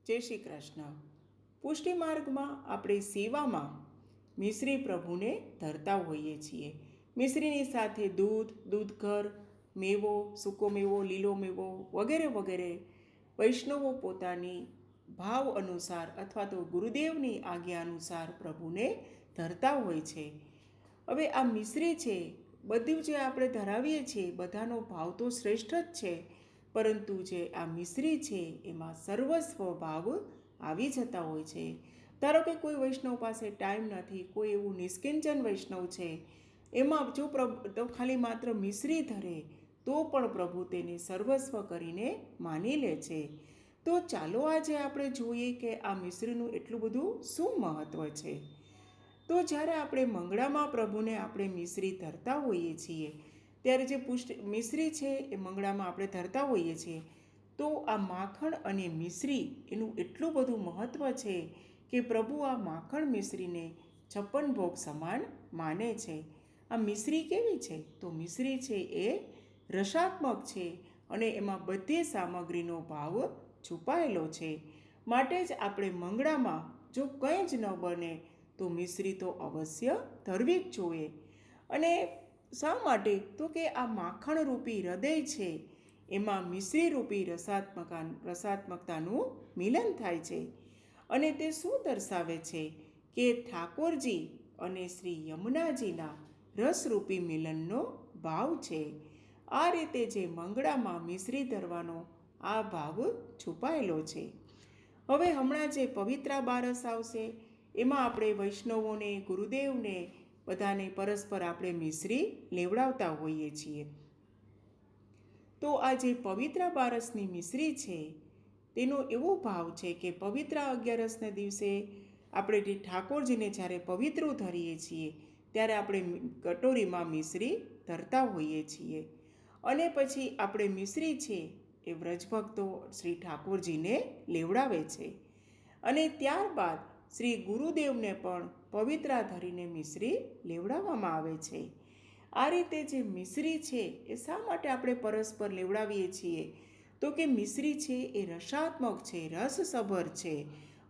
જય શ્રી કૃષ્ણ. પુષ્ટિ માર્ગમાં આપણે સેવામાં મિશ્રી પ્રભુને ધરતા હોઈએ છીએ. મિશ્રીની સાથે દૂધ, દૂધઘર, મેવો, સૂકો મેવો, લીલો મેવો વગેરે વગેરે વૈષ્ણવો પોતાની ભાવ અનુસાર અથવા તો ગુરુદેવની આજ્ઞા અનુસાર પ્રભુને ધરતા હોય છે. હવે આ મિશ્રી છે, બધું જે આપણે ધરાવીએ છીએ બધાનો ભાવ તો શ્રેષ્ઠ જ છે, પરંતુ જે આ મિશ્રી છે એમાં સર્વસ્વ ભાવ આવી જતા હોય છે. ધારો કે કોઈ વૈષ્ણવ પાસે ટાઈમ નથી, કોઈ એવું નિષ્કિંચન વૈષ્ણવ છે, એમાં જો તો ખાલી માત્ર મિશ્રી ધરે તો પણ પ્રભુ તેને સર્વસ્વ કરીને માની લે છે. તો ચાલો આજે આપણે જોઈએ કે આ મિશ્રીનું એટલું બધું શું મહત્ત્વ છે. તો જ્યારે આપણે મંગળામાં પ્રભુને આપણે મિશ્રી ધરતા હોઈએ છીએ, ત્યારે જે મિશ્રી છે એ મંગળામાં આપણે ધરતા હોઈએ છીએ, તો આ માખણ અને મિશ્રી એનું એટલું બધું મહત્ત્વ છે કે પ્રભુ આ માખણ મિશ્રીને 56 ભોગ સમાન માને છે. આ મિશ્રી કેવી છે? તો મિશ્રી છે એ રસાત્મક છે અને એમાં બધી સામગ્રીનો ભાવ છુપાયેલો છે. માટે જ આપણે મંગળામાં જો કંઈ જ ન બને તો મિશ્રી તો અવશ્ય ધરવી જ જોઈએ. અને શા માટે? તો કે આ માખણરૂપી હૃદય છે એમાં મિશ્રી રૂપી રસાત્મકતાનું મિલન થાય છે. અને તે શું દર્શાવે છે કે ઠાકોરજી અને શ્રી યમુનાજીના રસરૂપી મિલનનો ભાવ છે. આ રીતે જે મંગળામાં મિશ્રી ધરવાનો આ ભાવ છુપાયેલો છે. હવે હમણાં જે પવિત્રા બારસ આવશે એમાં આપણે વૈષ્ણવોને, ગુરુદેવને બધાને પરસ્પર આપણે મિશ્રી લેવડાવતા હોઈએ છીએ. તો આ જે પવિત્રા બારસની મિશ્રી છે તેનો એવો ભાવ છે કે પવિત્રા 11ના દિવસે આપણે જે ઠાકોરજીને જ્યારે પવિત્ર ધરીએ છીએ ત્યારે આપણે કટોરીમાં મિશ્રી ધરતા હોઈએ છીએ. અને પછી આપણે મિશ્રી છે એ વ્રજભક્તો શ્રી ઠાકોરજીને લેવડાવે છે. અને ત્યારબાદ શ્રી ગુરુદેવને પણ પવિત્રા ધરીને મિશ્રી લેવડાવવામાં આવે છે. આ રીતે જે મિશ્રી છે એ શા માટે આપણે પરસ્પર લેવડાવીએ છીએ? તો કે મિશ્રી છે એ રસાત્મક છે, રસસભર છે.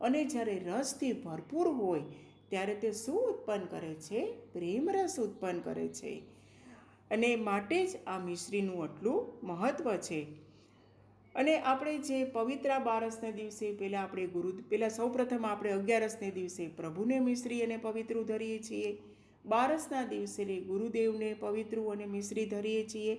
અને જ્યારે રસથી ભરપૂર હોય ત્યારે તે શું ઉત્પન્ન કરે છે? પ્રેમરસ ઉત્પન્ન કરે છે. અને માટે જ આ મિશ્રીનું આટલું મહત્ત્વ છે. અને આપણે જે પવિત્રા બારસના દિવસે પહેલાં સૌપ્રથમ આપણે 11ને દિવસે પ્રભુને મિશ્રી અને પવિત્ર ધરીએ છીએ. બારસના દિવસે ગુરુદેવને પવિત્ર અને મિશ્રી ધરીએ છીએ.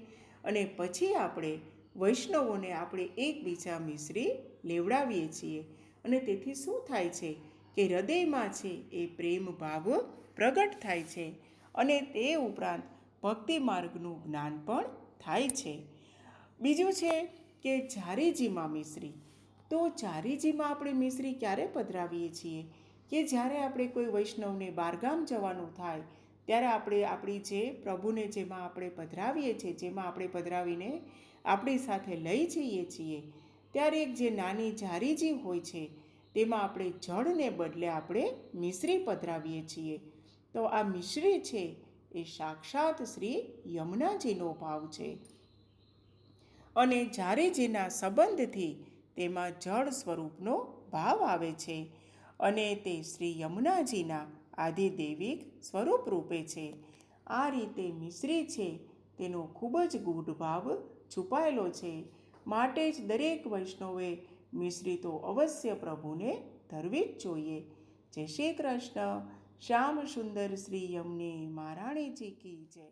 અને પછી આપણે વૈષ્ણવોને આપણે એકબીજા મિશ્રી લેવડાવીએ છીએ. અને તેથી શું થાય છે કે હૃદયમાં છે એ પ્રેમ ભાવ પ્રગટ થાય છે. અને તે ઉપરાંત ભક્તિ માર્ગનું જ્ઞાન પણ થાય છે. બીજું છે કે ઝારીજીમાં મિશ્રી. તો ઝારીજીમાં આપણે મિશ્રી ક્યારે પધરાવીએ છીએ? કે જ્યારે આપણે કોઈ વૈષ્ણવને બહારગામ જવાનું થાય ત્યારે આપણે આપણી જે પ્રભુને જેમાં આપણે પધરાવીએ છીએ, જેમાં આપણે પધરાવીને આપણી સાથે લઈ જઈએ છીએ, ત્યારે એક જે નાની ઝારીજી હોય છે તેમાં આપણે જળને બદલે આપણે મિશ્રી પધરાવીએ છીએ. તો આ મિશ્રી છે એ સાક્ષાત શ્રી યમુનાજીનો ભાવ છે. અને ઝારીજીના સંબંધથી તેમાં જળ સ્વરૂપનો ભાવ આવે છે. અને તે શ્રી યમુનાજીના આધિદૈવિક સ્વરૂપ રૂપે છે. આ રીતે મિશ્રી છે તેનો ખૂબ જ ગૂઢ ભાવ છુપાયેલો છે. માટે જ દરેક વૈષ્ણવે મિશ્રી તો અવશ્ય પ્રભુને ધરવી જ જોઈએ. જય શ્રી કૃષ્ણ. શ્યામ સુંદર શ્રી યમને મહારાણીજી કી જય.